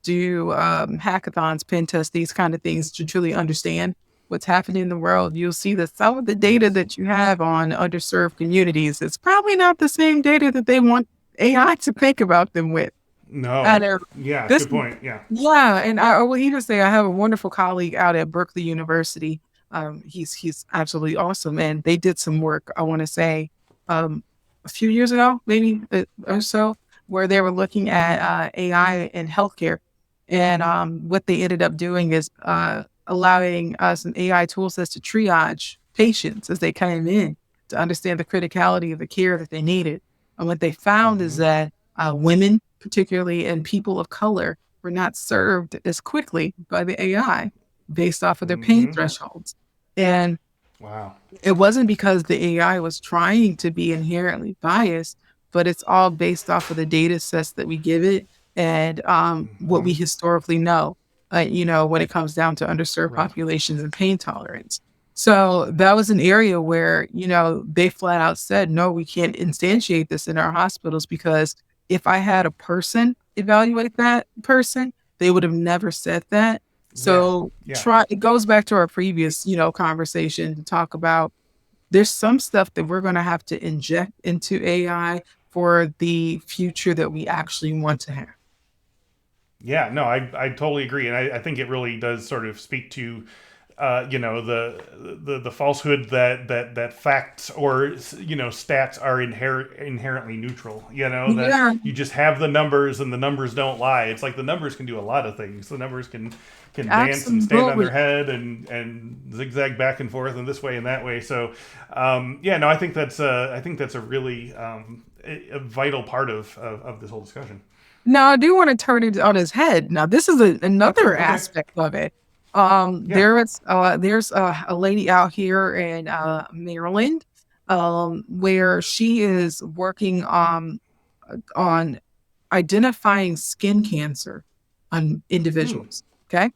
do hackathons, pen tests, these kind of things to truly understand what's happening in the world, you'll see that some of the data Yes. that you have on underserved communities is probably not the same data that they want AI to think about them with. No. And Yeah. this, Good point. Yeah. yeah, and I will even say I have a wonderful colleague out at Berkeley University. He's absolutely awesome, and they did some work. I want to say um, a few years ago, maybe or so, where they were looking at AI in healthcare, and what they ended up doing is allowing some AI tool sets to triage patients as they came in to understand the criticality of the care that they needed. And what they found is Hmm. that women, particularly, and people of color were not served as quickly by the AI based off of their pain Hmm. thresholds. And Wow. it wasn't because the AI was trying to be inherently biased, but it's all based off of the data sets that we give it and what we Hmm. historically know, when it comes down to underserved Right. populations and pain tolerance. So that was an area where, they flat out said, no, we can't instantiate this in our hospitals because if I had a person evaluate that person, they would have never said that. Yeah. So Yeah. it goes back to our previous, conversation to talk about there's some stuff that we're going to have to inject into AI for the future that we actually want to have. Yeah, no, I totally agree, and I think it really does sort of speak to, the falsehood that facts or stats are inherently neutral. That Yeah, you just have the numbers and the numbers don't lie. It's like the numbers can do a lot of things. The numbers can dance and stand on their absolutely. head and zigzag back and forth and this way and that way. So, yeah, no, I think that's a really a vital part of this whole discussion. Now, I do want to turn it on his head. Now, this is Okay, another okay, aspect of it. yeah. There's a lady out here in Maryland, where she is working on identifying skin cancer on Hmm. individuals. Okay.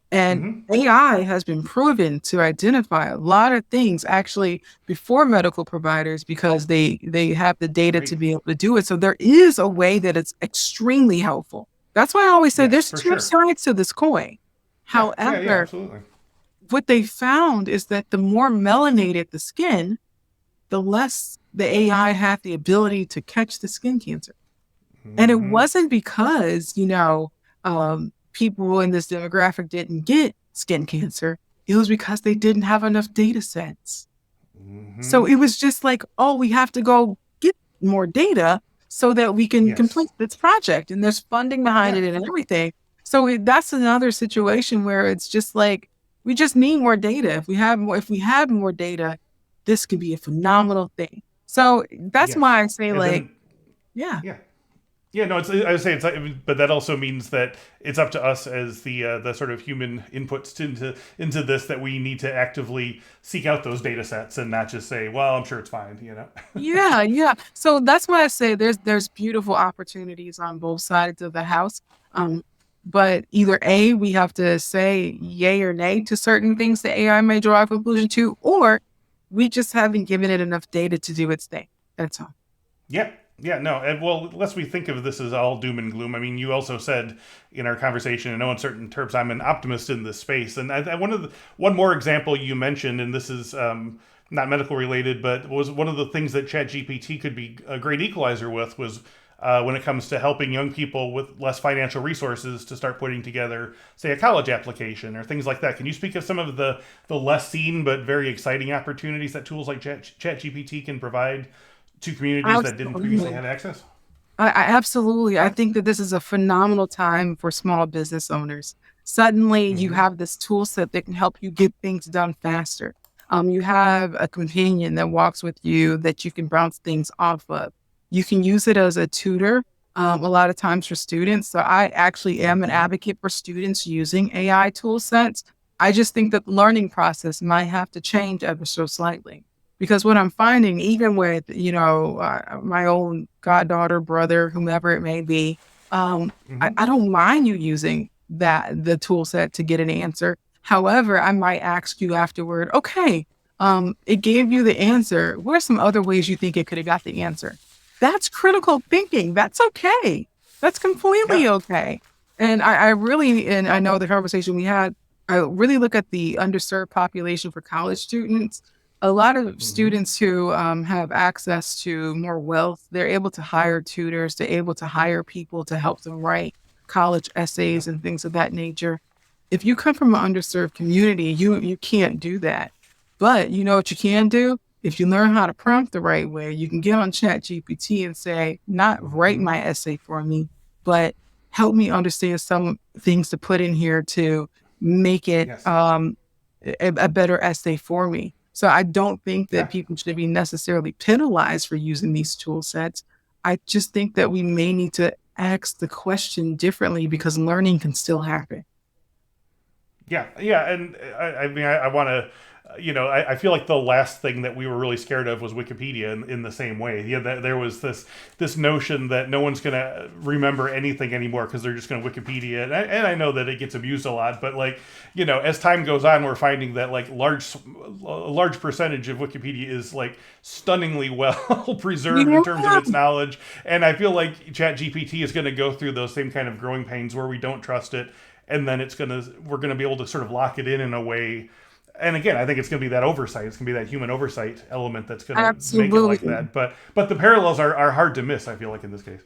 And Mm-hmm. AI has been proven to identify a lot of things actually before medical providers because they have the data to Great. be able to do it. So there is a way that it's extremely helpful. That's why I always say Yes, there's for two sure. sides to this coin. Yeah, yeah, yeah, However, absolutely. what they found is that the more melanated the skin, the less the AI had the ability to catch the skin cancer. And it Mm-hmm. wasn't because, people in this demographic didn't get skin cancer. It was because they didn't have enough data sets. Mm-hmm. So it was just like, oh, we have to go get more data so that we can Yes. complete this project. And there's funding behind Yeah. it and everything. So that's another situation where it's just like, we just need more data. If we have more data, this could be a phenomenal thing. So that's Yes. why I say And like, then, yeah. yeah. Yeah, no, I would say it's like, but that also means that it's up to us as the sort of human inputs into this that we need to actively seek out those data sets and not just say, well, I'm sure it's fine. Yeah, yeah. So that's why I say there's beautiful opportunities on both sides of the house. Um, but either A, we have to say yay or nay to certain things that AI may draw a conclusion to, or we just haven't given it enough data to do its thing. That's all. Yeah, yeah, no. And well, lest we think of this as all doom and gloom, I mean, you also said in our conversation, in no uncertain terms, I'm an optimist in this space. And one more example you mentioned, and this is not medical related, but was one of the things that ChatGPT could be a great equalizer with was. When it comes to helping young people with less financial resources to start putting together, say, a college application or things like that. Can you speak of some of the less seen but very exciting opportunities that tools like ChatGPT can provide to communities that didn't previously Absolutely. have access? I absolutely. I think that this is a phenomenal time for small business owners. Suddenly, you Hmm. have this tool set that can help you get things done faster. You have a companion that walks with you that you can bounce things off of. You can use it as a tutor, a lot of times for students. So I actually am an Hmm. advocate for students using AI tool sets. I just think that the learning process might have to change ever so slightly. Because what I'm finding, even with, my own goddaughter, brother, whomever it may be, I Hmm. don't mind you using the tool set to get an answer. However, I might ask you afterward, okay, it gave you the answer. What are some other ways you think it could have got the answer? That's critical thinking. That's okay. That's completely Yeah. okay. And I really, and I know the conversation we had, I really look at the underserved population for college students. A lot of Hmm. students who have access to more wealth, they're able to hire tutors, they're able to hire people to help them write college Yeah. essays and things of that nature. If you come from an underserved community, you can't do that. But you know what you can do? If you learn how to prompt the right way, you can get on Chat GPT and say, not write Hmm. my essay for me, but help me understand some things to put in here to make it Yes. a better essay for me. So I don't think that Yeah. people should be necessarily penalized for using these tool sets. I just think that we may need to ask the question differently because learning can still happen. Yeah, yeah, and I mean, I want to, I feel like the last thing that we were really scared of was Wikipedia in the same way. Yeah, there was this notion that no one's gonna remember anything anymore because they're just gonna Wikipedia, and I know that it gets abused a lot, but like, as time goes on, we're finding that like a large percentage of Wikipedia is like stunningly well preserved in Yeah. terms of its knowledge, and I feel like ChatGPT is going to go through those same kind of growing pains where we don't trust it, and then we're gonna be able to sort of lock it in a way. And again, I think it's gonna be that oversight. It's gonna be that human oversight element that's gonna make it like Absolutely. that. But the parallels are hard to miss. I feel like in this case.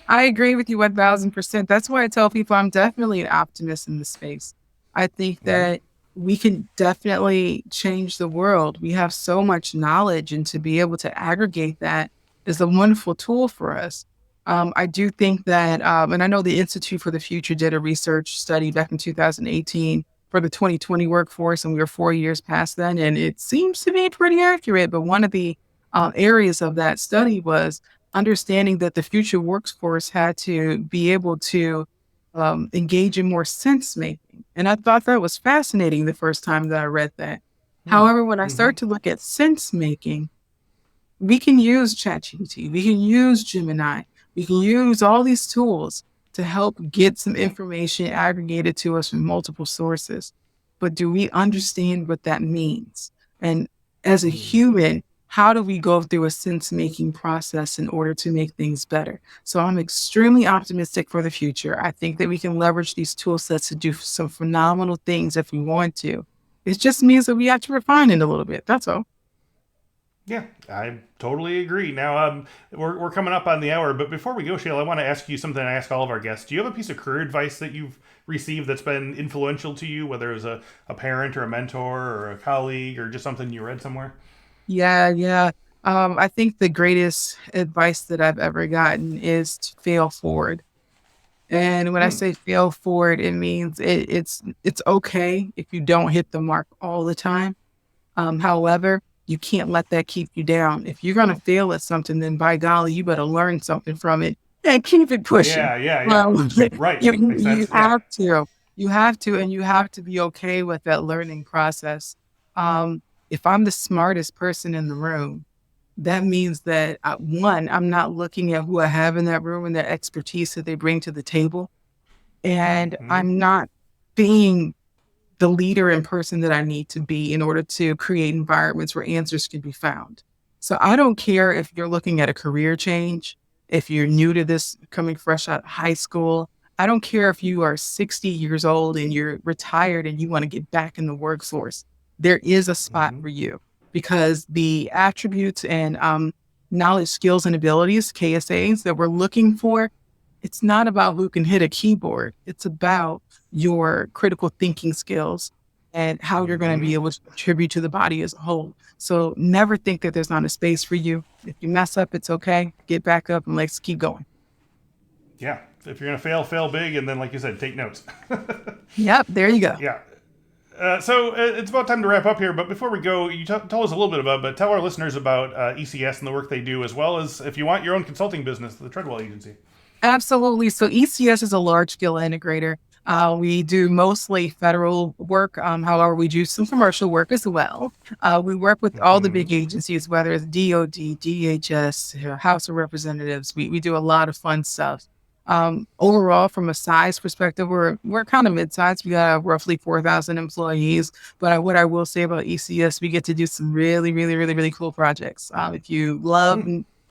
I agree with you 1000%. That's why I tell people I'm definitely an optimist in this space. I think Hmm. that we can definitely change the world. We have so much knowledge, and to be able to aggregate that is a wonderful tool for us. I do think that, and I know the Institute for the Future did a research study back in 2018 for the 2020 workforce, and we were 4 years past then, and it seems to be pretty accurate. But one of the areas of that study was understanding that the future workforce had to be able to engage in more sense making. And I thought that was fascinating the first time that I read that. However, when I Hmm. start to look at sense making, we can use ChatGPT, we can use Gemini, we can use all these tools to help get some information aggregated to us from multiple sources. But do we understand what that means? And as a Hmm. human, how do we go through a sense making process in order to make things better? So I'm extremely optimistic for the future. I think that we can leverage these tool sets to do some phenomenal things if we want to. It just means that we have to refine it a little bit. That's all. Yeah, I totally agree. Now, we're coming up on the hour, but before we go, Shayla, I want to ask you something I ask all of our guests. Do you have a piece of career advice that you've received that's been influential to you, whether it was a parent or a mentor or a colleague or just something you read somewhere? Yeah, yeah. I think the greatest advice that I've ever gotten is to fail forward. And when I Hmm. say fail forward, it means it's okay if you don't hit the mark all the time. However, you can't let that keep you down. If you're gonna fail at something, then by golly, you better learn something from it and keep it pushing. Yeah, yeah, yeah. Well, Right. you Makes you sense. Yeah. have to. You have to, and you have to be okay with that learning process. If I'm the smartest person in the room, that means that, one, I'm not looking at who I have in that room and their expertise that they bring to the table, and Hmm. I'm not being the leader and person that I need to be in order to create environments where answers can be found. So I don't care if you're looking at a career change, if you're new to this coming fresh out of high school. I don't care if you are 60 years old and you're retired and you want to get back in the workforce. There is a spot Hmm. for you because the attributes and knowledge, skills, and abilities, KSAs, that we're looking for, it's not about who can hit a keyboard. It's about your critical thinking skills and how you're going to be Hmm. able to contribute to the body as a whole. So never think that there's not a space for you. If you mess up, it's okay. Get back up and let's keep going. Yeah. If you're going to fail big. And then, like you said, take notes. Yep. There you go. Yeah. So it's about time to wrap up here. But before we go, you tell us a little bit but tell our listeners about ECS and the work they do, as well as if you want your own consulting business, the Treadwell Agency. Absolutely. So ECS is a large scale integrator. We do mostly federal work. However, we do some commercial work as well. We work with all the big agencies, whether it's DOD, DHS, House of Representatives. We do a lot of fun stuff. Overall, from a size perspective, we're kind of mid-sized. We got roughly 4,000 employees. But what I will say about ECS, we get to do some really, really, really, really cool projects. If you love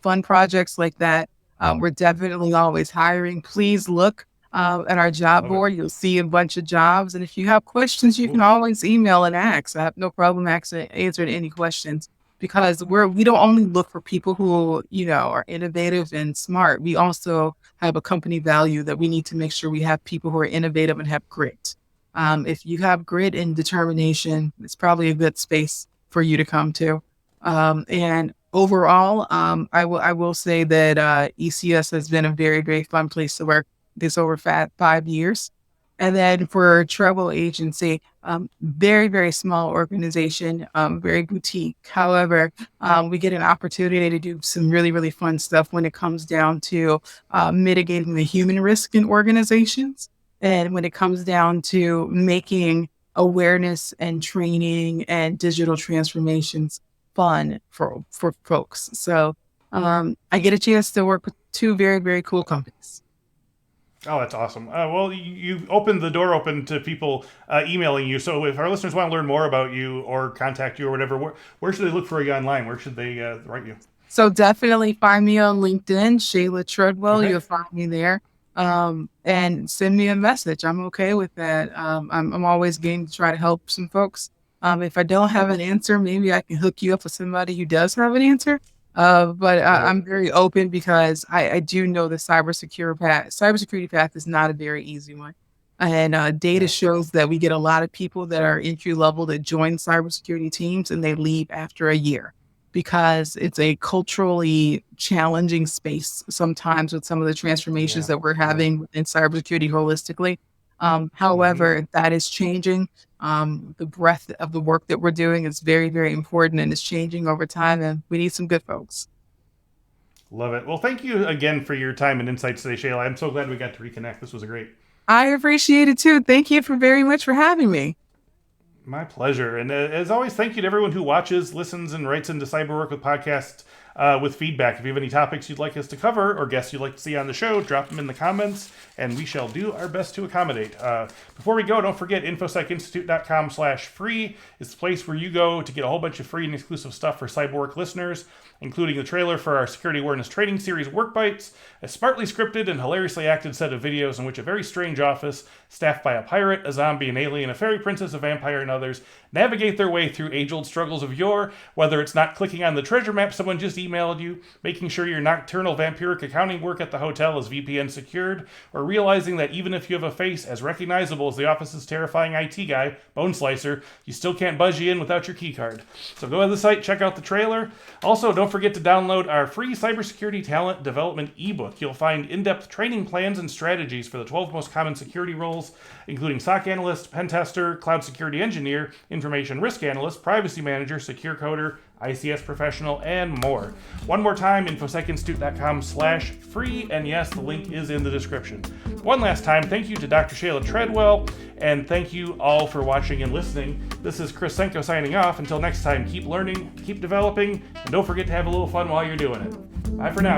fun projects like that, we're definitely always hiring. Please look at our job board. You'll see a bunch of jobs. And if you have questions, you can always email and ask. I have no problem answering any questions, because we don't only look for people who, are innovative and smart. We also have a company value that we need to make sure we have people who are innovative and have grit. If you have grit and determination, it's probably a good space for you to come to. And overall, I will say that ECS has been a very, very fun place to work this over 5 years. And then for Treadwell Agency, very, very small organization, very boutique. However, we get an opportunity to do some really, really fun stuff when it comes down to mitigating the human risk in organizations. And when it comes down to making awareness and training and digital transformations fun for folks. So I get a chance to work with two very, very cool companies. Oh, that's awesome. Well, you opened the door open to people emailing you. So if our listeners want to learn more about you or contact you or whatever, where should they look for you online? Where should they write you? So definitely find me on LinkedIn, Shayla Treadwell. Okay. You'll find me there. And send me a message. I'm okay with that. I'm always game to try to help some folks. If I don't have an answer, maybe I can hook you up with somebody who does have an answer. But I'm very open, because I do know the cybersecurity path is not a very easy one. And data shows that we get a lot of people that are entry level that join cybersecurity teams and they leave after a year, because it's a culturally challenging space sometimes with some of the transformations that we're having within cybersecurity holistically. However, that is changing. The breadth of the work that we're doing is very, very important, and it's changing over time, and we need some good folks. Love it. Well, thank you again for your time and insights today, Shayla. I'm so glad we got to reconnect. This was great. I appreciate it too. Thank you very much for having me. My pleasure. And as always, thank you to everyone who watches, listens, and writes into CyberWork with podcasts with feedback. If you have any topics you'd like us to cover or guests you'd like to see on the show, drop them in the comments, and we shall do our best to accommodate. Before we go, don't forget infosecinstitute.com/free is the place where you go to get a whole bunch of free and exclusive stuff for CyberWork listeners, including the trailer for our security awareness training series, Work Bites, a smartly scripted and hilariously acted set of videos in which a very strange office, staffed by a pirate, a zombie, an alien, a fairy princess, a vampire, and others, navigate their way through age-old struggles of yore, whether it's not clicking on the treasure map someone just emailed you, making sure your nocturnal vampiric accounting work at the hotel is VPN secured, or realizing that even if you have a face as recognizable as the office's terrifying IT guy, Bone Slicer, you still can't buzz you in without your keycard. So go to the site, check out the trailer. Also, don't forget to download our free cybersecurity talent development ebook. You'll find in-depth training plans and strategies for the 12 most common security roles, including SOC analyst, pen tester, cloud security engineer, information risk analyst, privacy manager, secure coder, ICS professional, and more. One more time, infosecinstitute.com/free, and yes, the link is in the description. One last time, thank you to Dr. Shayla Treadwell, and thank you all for watching and listening. This is Chris Senko signing off. Until next time, keep learning, keep developing, and don't forget to have a little fun while you're doing it. Bye for now.